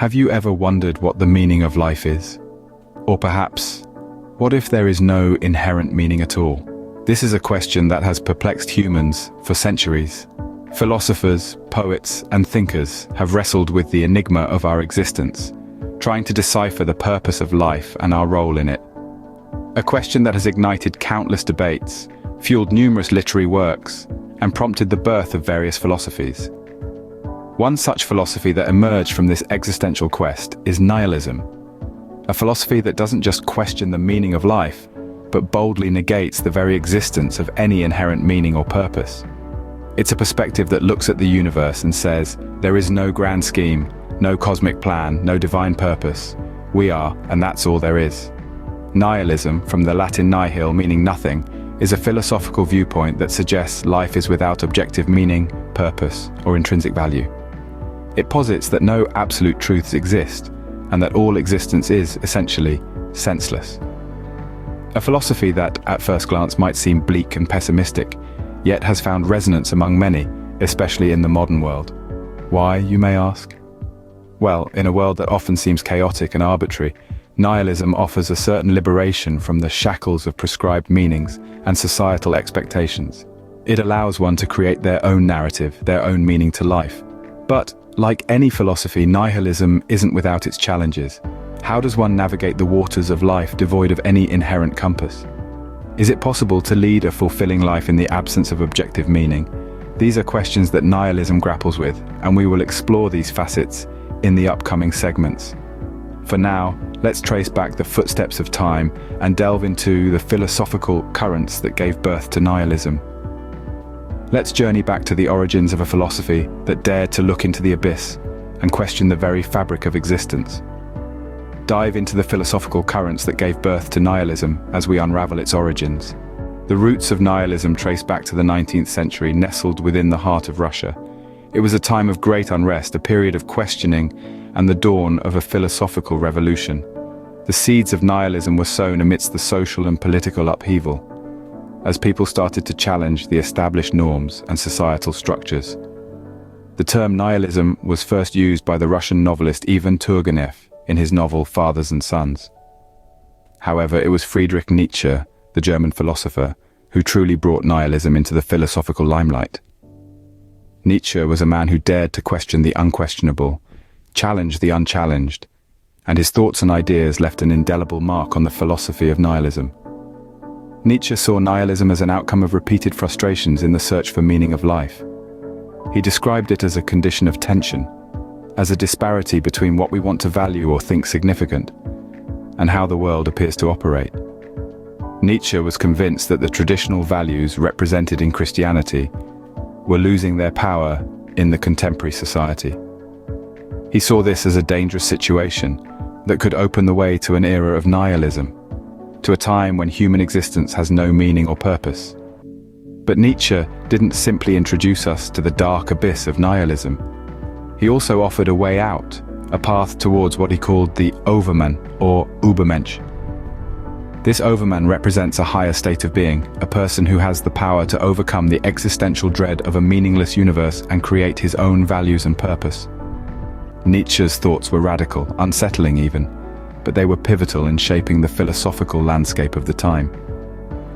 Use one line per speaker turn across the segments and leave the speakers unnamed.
Have you ever wondered what the meaning of life is? Or perhaps, what if there is no inherent meaning at all? This is a question that has perplexed humans for centuries. Philosophers, poets, and thinkers have wrestled with the enigma of our existence, trying to decipher the purpose of life and our role in it. A question that has ignited countless debates, fueled numerous literary works, and prompted the birth of various philosophies. One such philosophy that emerged from this existential quest is nihilism, a philosophy that doesn't just question the meaning of life, but boldly negates the very existence of any inherent meaning or purpose. It's a perspective that looks at the universe and says, there is no grand scheme, no cosmic plan, no divine purpose. We are, and that's all there is. Nihilism, from the Latin nihil meaning nothing, is a philosophical viewpoint that suggests life is without objective meaning, purpose, or intrinsic value. It posits that no absolute truths exist, and that all existence is, essentially, senseless. A philosophy that, at first glance, might seem bleak and pessimistic, yet has found resonance among many, especially in the modern world. Why, you may ask? Well, in a world that often seems chaotic and arbitrary, nihilism offers a certain liberation from the shackles of prescribed meanings and societal expectations. It allows one to create their own narrative, their own meaning to life. But, like any philosophy, nihilism isn't without its challenges. How does one navigate the waters of life devoid of any inherent compass? Is it possible to lead a fulfilling life in the absence of objective meaning? These are questions that nihilism grapples with, and we will explore these facets in the upcoming segments. For now, let's trace back the footsteps of time and delve into the philosophical currents that gave birth to nihilism. Let's journey back to the origins of a philosophy that dared to look into the abyss and question the very fabric of existence. Dive into the philosophical currents that gave birth to nihilism as we unravel its origins. The roots of nihilism trace back to the 19th century, nestled within the heart of Russia. It was a time of great unrest, a period of questioning, and the dawn of a philosophical revolution. The seeds of nihilism were sown amidst the social and political upheaval, as people started to challenge the established norms and societal structures. The term nihilism was first used by the Russian novelist Ivan Turgenev in his novel Fathers and Sons. However, it was Friedrich Nietzsche, the German philosopher, who truly brought nihilism into the philosophical limelight. Nietzsche was a man who dared to question the unquestionable, challenge the unchallenged, and his thoughts and ideas left an indelible mark on the philosophy of nihilism. Nietzsche saw nihilism as an outcome of repeated frustrations in the search for meaning of life. He described it as a condition of tension, as a disparity between what we want to value or think significant, and how the world appears to operate. Nietzsche was convinced that the traditional values represented in Christianity were losing their power in the contemporary society. He saw this as a dangerous situation that could open the way to an era of nihilism, to a time when human existence has no meaning or purpose. But Nietzsche didn't simply introduce us to the dark abyss of nihilism. He also offered a way out, a path towards what he called the Overman, or Übermensch. This Overman represents a higher state of being, a person who has the power to overcome the existential dread of a meaningless universe and create his own values and purpose. Nietzsche's thoughts were radical, unsettling even, but they were pivotal in shaping the philosophical landscape of the time.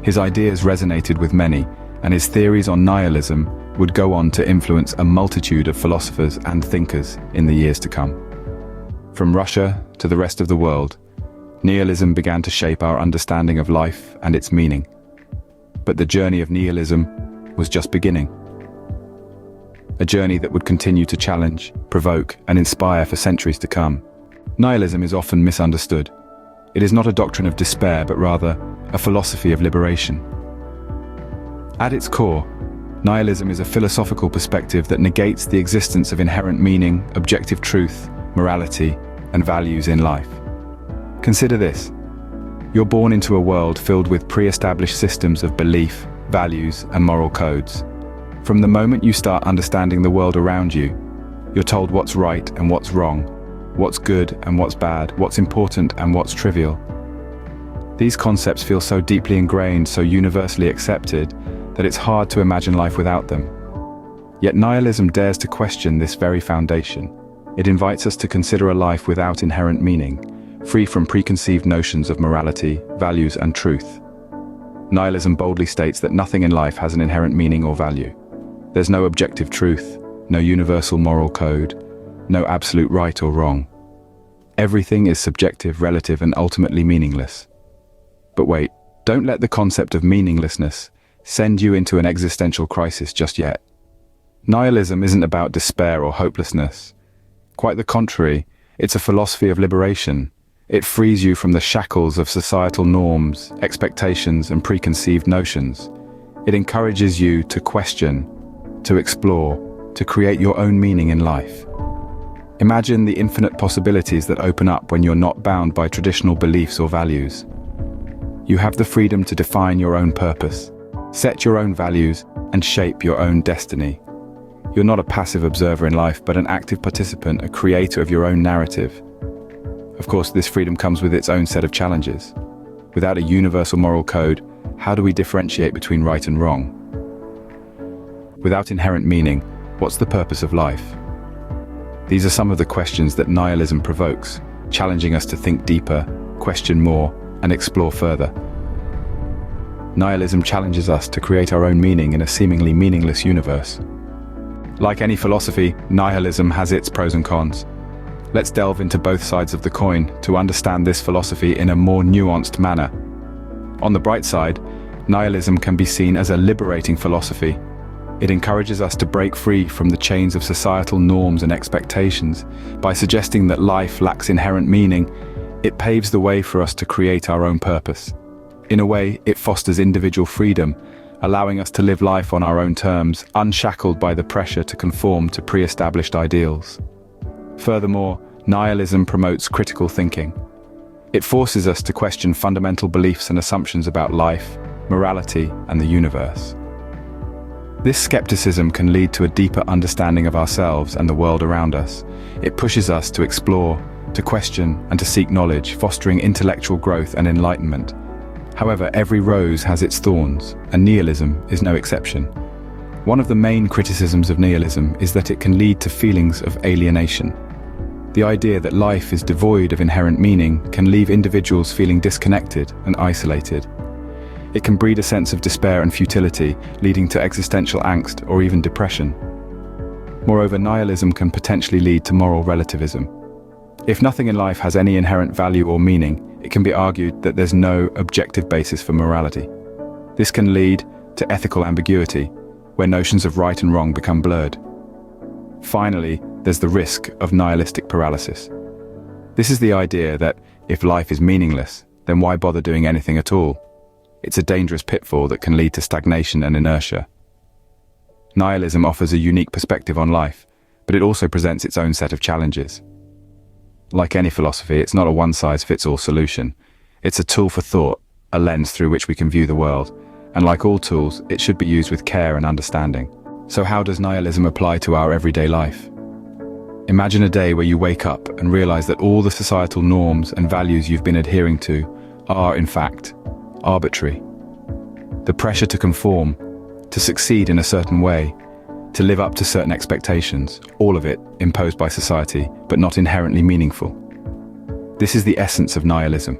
His ideas resonated with many, and his theories on nihilism would go on to influence a multitude of philosophers and thinkers in the years to come. From Russia to the rest of the world, nihilism began to shape our understanding of life and its meaning. But the journey of nihilism was just beginning. A journey that would continue to challenge, provoke, and inspire for centuries to come. Nihilism is often misunderstood. It is not a doctrine of despair, but rather a philosophy of liberation. At its core, nihilism is a philosophical perspective that negates the existence of inherent meaning, objective truth, morality, and values in life. Consider this. You're born into a world filled with pre-established systems of belief, values, and moral codes. From the moment you start understanding the world around you, you're told what's right and what's wrong, what's good and what's bad, what's important and what's trivial. These concepts feel so deeply ingrained, so universally accepted, that it's hard to imagine life without them. Yet nihilism dares to question this very foundation. It invites us to consider a life without inherent meaning, free from preconceived notions of morality, values, and truth. Nihilism boldly states that nothing in life has an inherent meaning or value. There's no objective truth, no universal moral code, no absolute right or wrong. Everything is subjective, relative, and ultimately meaningless. But wait, don't let the concept of meaninglessness send you into an existential crisis just yet. Nihilism isn't about despair or hopelessness. Quite the contrary, it's a philosophy of liberation. It frees you from the shackles of societal norms, expectations, and preconceived notions. It encourages you to question, to explore, to create your own meaning in life. Imagine the infinite possibilities that open up when you're not bound by traditional beliefs or values. You have the freedom to define your own purpose, set your own values, and shape your own destiny. You're not a passive observer in life, but an active participant, a creator of your own narrative. Of course, this freedom comes with its own set of challenges. Without a universal moral code, how do we differentiate between right and wrong? Without inherent meaning, what's the purpose of life? These are some of the questions that nihilism provokes, challenging us to think deeper, question more, and explore further. Nihilism challenges us to create our own meaning in a seemingly meaningless universe. Like any philosophy, nihilism has its pros and cons. Let's delve into both sides of the coin to understand this philosophy in a more nuanced manner. On the bright side, nihilism can be seen as a liberating philosophy. It encourages us to break free from the chains of societal norms and expectations. By suggesting that life lacks inherent meaning, it paves the way for us to create our own purpose. In a way, it fosters individual freedom, allowing us to live life on our own terms, unshackled by the pressure to conform to pre-established ideals. Furthermore, nihilism promotes critical thinking. It forces us to question fundamental beliefs and assumptions about life, morality, and the universe. This skepticism can lead to a deeper understanding of ourselves and the world around us. It pushes us to explore, to question, and to seek knowledge, fostering intellectual growth and enlightenment. However, every rose has its thorns, and nihilism is no exception. One of the main criticisms of nihilism is that it can lead to feelings of alienation. The idea that life is devoid of inherent meaning can leave individuals feeling disconnected and isolated. It can breed a sense of despair and futility, leading to existential angst or even depression. Moreover, nihilism can potentially lead to moral relativism. If nothing in life has any inherent value or meaning, it can be argued that there's no objective basis for morality. This can lead to ethical ambiguity, where notions of right and wrong become blurred. Finally, there's the risk of nihilistic paralysis. This is the idea that if life is meaningless, then why bother doing anything at all? It's a dangerous pitfall that can lead to stagnation and inertia. Nihilism offers a unique perspective on life, but it also presents its own set of challenges. Like any philosophy, it's not a one-size-fits-all solution. It's a tool for thought, a lens through which we can view the world, and like all tools, it should be used with care and understanding. So how does nihilism apply to our everyday life? Imagine a day where you wake up and realize that all the societal norms and values you've been adhering to are, in fact, arbitrary. The pressure to conform, to succeed in a certain way, to live up to certain expectations, all of it imposed by society, but not inherently meaningful. This is the essence of nihilism,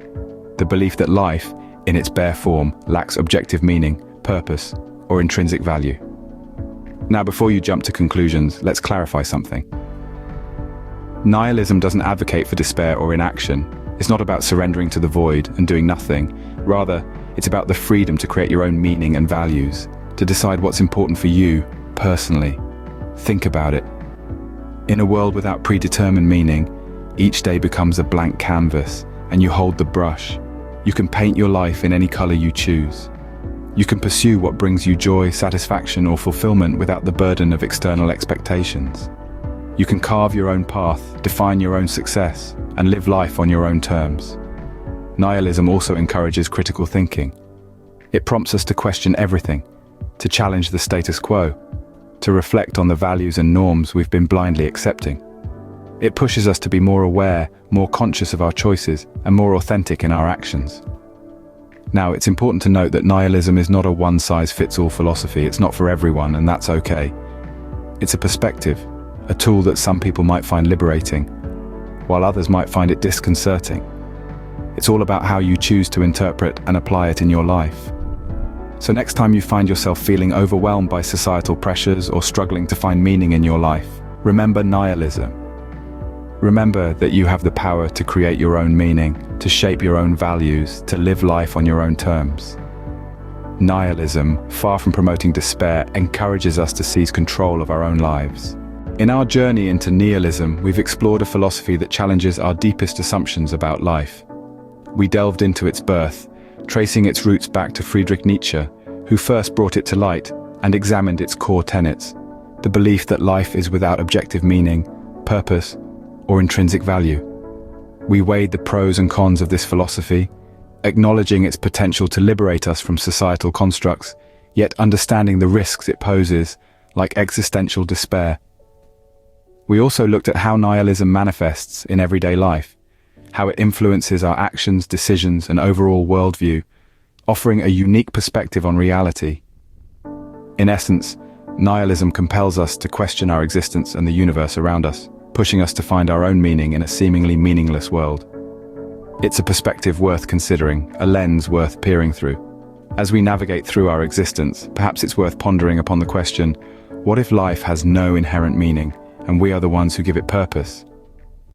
the belief that life, in its bare form, lacks objective meaning, purpose, or intrinsic value. Now, before you jump to conclusions, let's clarify something. Nihilism doesn't advocate for despair or inaction. It's not about surrendering to the void and doing nothing. Rather, it's about the freedom to create your own meaning and values, to decide what's important for you, personally. Think about it. In a world without predetermined meaning, each day becomes a blank canvas, and you hold the brush. You can paint your life in any color you choose. You can pursue what brings you joy, satisfaction, or fulfillment without the burden of external expectations. You can carve your own path, define your own success, and live life on your own terms. Nihilism also encourages critical thinking. It prompts us to question everything, to challenge the status quo, to reflect on the values and norms we've been blindly accepting. It pushes us to be more aware, more conscious of our choices, and more authentic in our actions. Now, it's important to note that nihilism is not a one-size-fits-all philosophy. It's not for everyone, and that's okay. It's a perspective, a tool that some people might find liberating, while others might find it disconcerting. It's all about how you choose to interpret and apply it in your life. So next time you find yourself feeling overwhelmed by societal pressures or struggling to find meaning in your life, remember nihilism. Remember that you have the power to create your own meaning, to shape your own values, to live life on your own terms. Nihilism, far from promoting despair, encourages us to seize control of our own lives. In our journey into nihilism, we've explored a philosophy that challenges our deepest assumptions about life. We delved into its birth, tracing its roots back to Friedrich Nietzsche, who first brought it to light and examined its core tenets, the belief that life is without objective meaning, purpose, or intrinsic value. We weighed the pros and cons of this philosophy, acknowledging its potential to liberate us from societal constructs, yet understanding the risks it poses, like existential despair. We also looked at how nihilism manifests in everyday life, how it influences our actions, decisions, and overall worldview, offering a unique perspective on reality. In essence, nihilism compels us to question our existence and the universe around us, pushing us to find our own meaning in a seemingly meaningless world. It's a perspective worth considering, a lens worth peering through. As we navigate through our existence, perhaps it's worth pondering upon the question, what if life has no inherent meaning, and we are the ones who give it purpose?